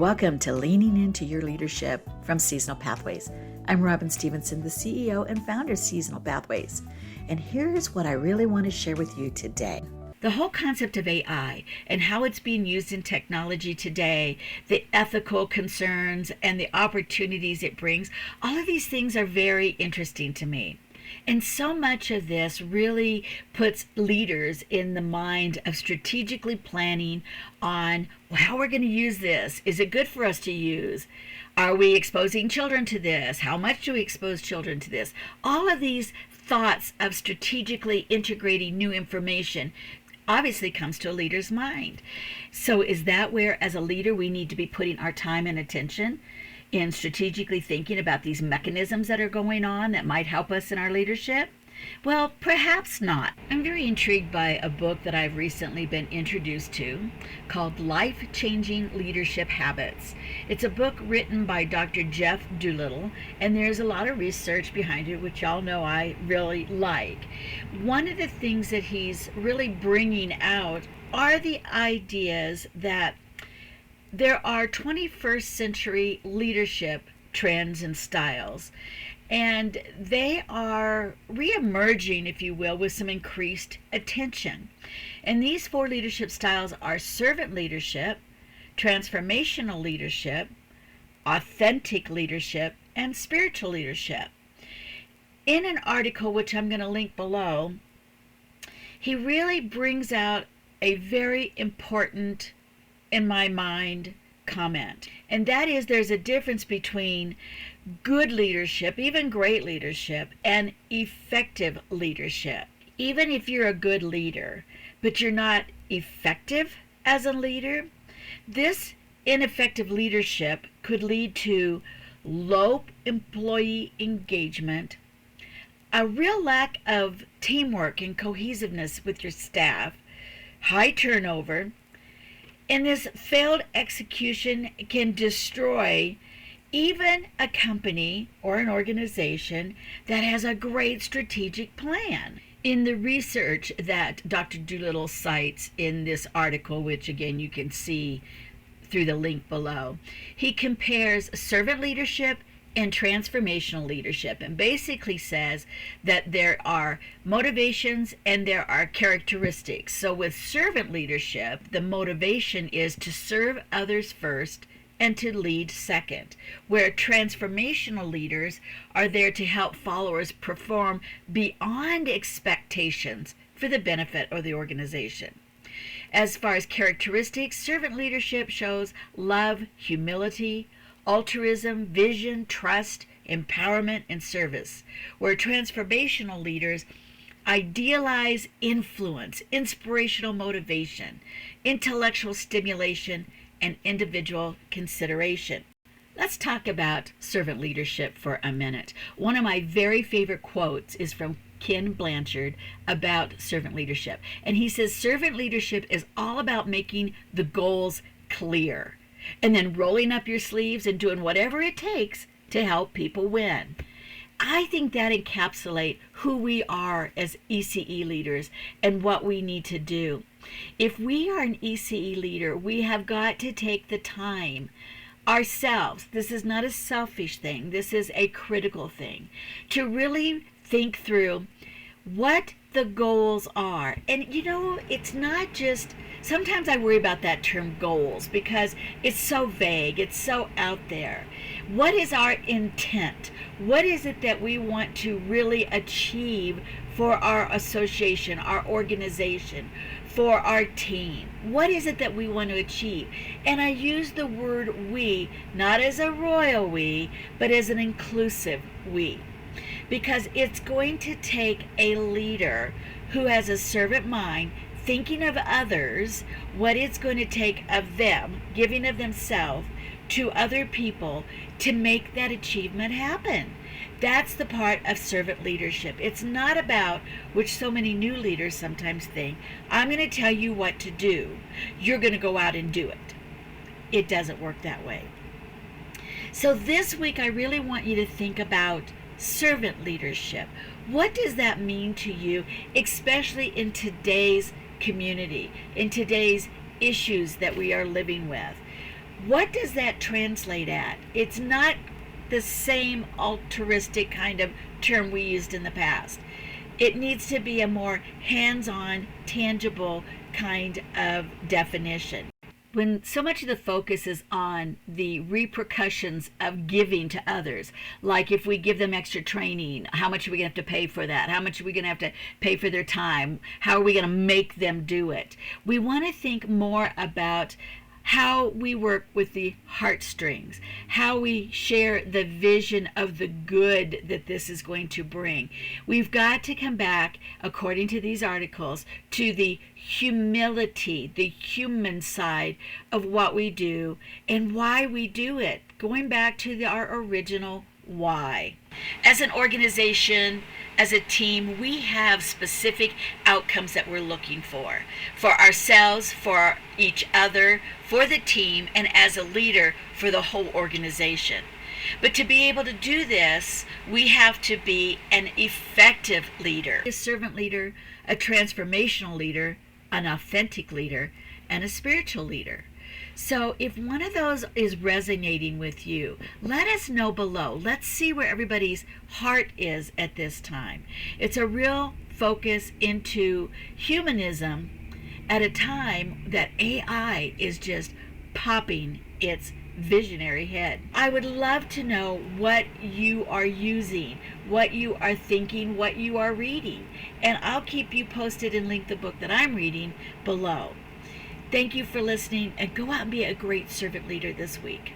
Welcome to Leaning Into Your Leadership from Seasonal Pathways. I'm Robin Stevenson, the CEO and founder of Seasonal Pathways. And here's what I really want to share with you today. The whole concept of AI and how it's being used in technology today, the ethical concerns and the opportunities it brings, all of these things are very interesting to me. And so much of this really puts leaders in the mind of strategically planning on how we're going to use this. Is it good for us to use? Are we exposing children to this? How much do we expose children to this? All of these thoughts of strategically integrating new information obviously comes to a leader's mind. So is that where, as a leader, we need to be putting our time and attention in strategically thinking about these mechanisms that are going on that might help us in our leadership? Well, perhaps not. I'm very intrigued by a book that I've recently been introduced to called Life-Changing Leadership Habits. It's a book written by Dr. Jeff Doolittle, and there's a lot of research behind it, which y'all know I really like. One of the things that he's really bringing out are the ideas that there are 21st century leadership trends and styles, and they are re-emerging, if you will, with some increased attention. And these four leadership styles are servant leadership, transformational leadership, authentic leadership, and spiritual leadership. In an article, which I'm going to link below, he really brings out a very important, in my mind, comment. And that is, there's a difference between good leadership, even great leadership, and effective leadership. Even if you're a good leader, but you're not effective as a leader, this ineffective leadership could lead to low employee engagement, a real lack of teamwork and cohesiveness with your staff, high turnover, and this failed execution can destroy even a company or an organization that has a great strategic plan. In the research that Dr. Doolittle cites in this article, which again you can see through the link below, he compares servant leadership and transformational leadership, and basically says that there are motivations and there are characteristics. So with servant leadership, the motivation is to serve others first and to lead second, where transformational leaders are there to help followers perform beyond expectations for the benefit of the organization. As far as characteristics, servant leadership shows love, humility, altruism, vision, trust, empowerment, and service, where transformational leaders idealize influence, inspirational motivation, intellectual stimulation, and individual consideration. Let's talk about servant leadership for a minute. One of my very favorite quotes is from Ken Blanchard about servant leadership. And he says, servant leadership is all about making the goals clear and then rolling up your sleeves and doing whatever it takes to help people win. I think that encapsulates who we are as ECE leaders and what we need to do. If we are an ECE leader, we have got to take the time ourselves. This is not a selfish thing. This is a critical thing, to really think through what the goals are. And you know, it's not just, sometimes I worry about that term goals because it's so vague, it's so out there. What is our intent? What is it that we want to really achieve for our association, our organization, for our team? What is it that we want to achieve? And I use the word we, not as a royal we, but as an inclusive we. Because it's going to take a leader who has a servant mind, thinking of others, what it's going to take of them, giving of themselves to other people to make that achievement happen. That's the part of servant leadership. It's not about, which so many new leaders sometimes think, I'm going to tell you what to do. You're going to go out and do it. It doesn't work that way. So this week, I really want you to think about servant leadership. What does that mean to you, especially in today's community, in today's issues that we are living with? What does that translate at? It's not the same altruistic kind of term we used in the past. It needs to be a more hands-on, tangible kind of definition. When so much of the focus is on the repercussions of giving to others, like if we give them extra training, how much are we going to have to pay for that? How much are we going to have to pay for their time? How are we going to make them do it? We want to think more about how we work with the heartstrings, how we share the vision of the good that this is going to bring. We've got to come back, according to these articles, to the humility, the human side of what we do and why we do it, going back to our original why. As an organization, as a team, we have specific outcomes that we're looking for ourselves, for each other, for the team, and as a leader for the whole organization. But to be able to do this, we have to be an effective leader, a servant leader, a transformational leader, an authentic leader, and a spiritual leader. So if one of those is resonating with you, let us know below. Let's see where everybody's heart is at this time. It's a real focus into humanism at a time that AI is just popping its visionary head. I would love to know what you are using, what you are thinking, what you are reading. And I'll keep you posted and link the book that I'm reading below. Thank you for listening, and go out and be a great servant leader this week.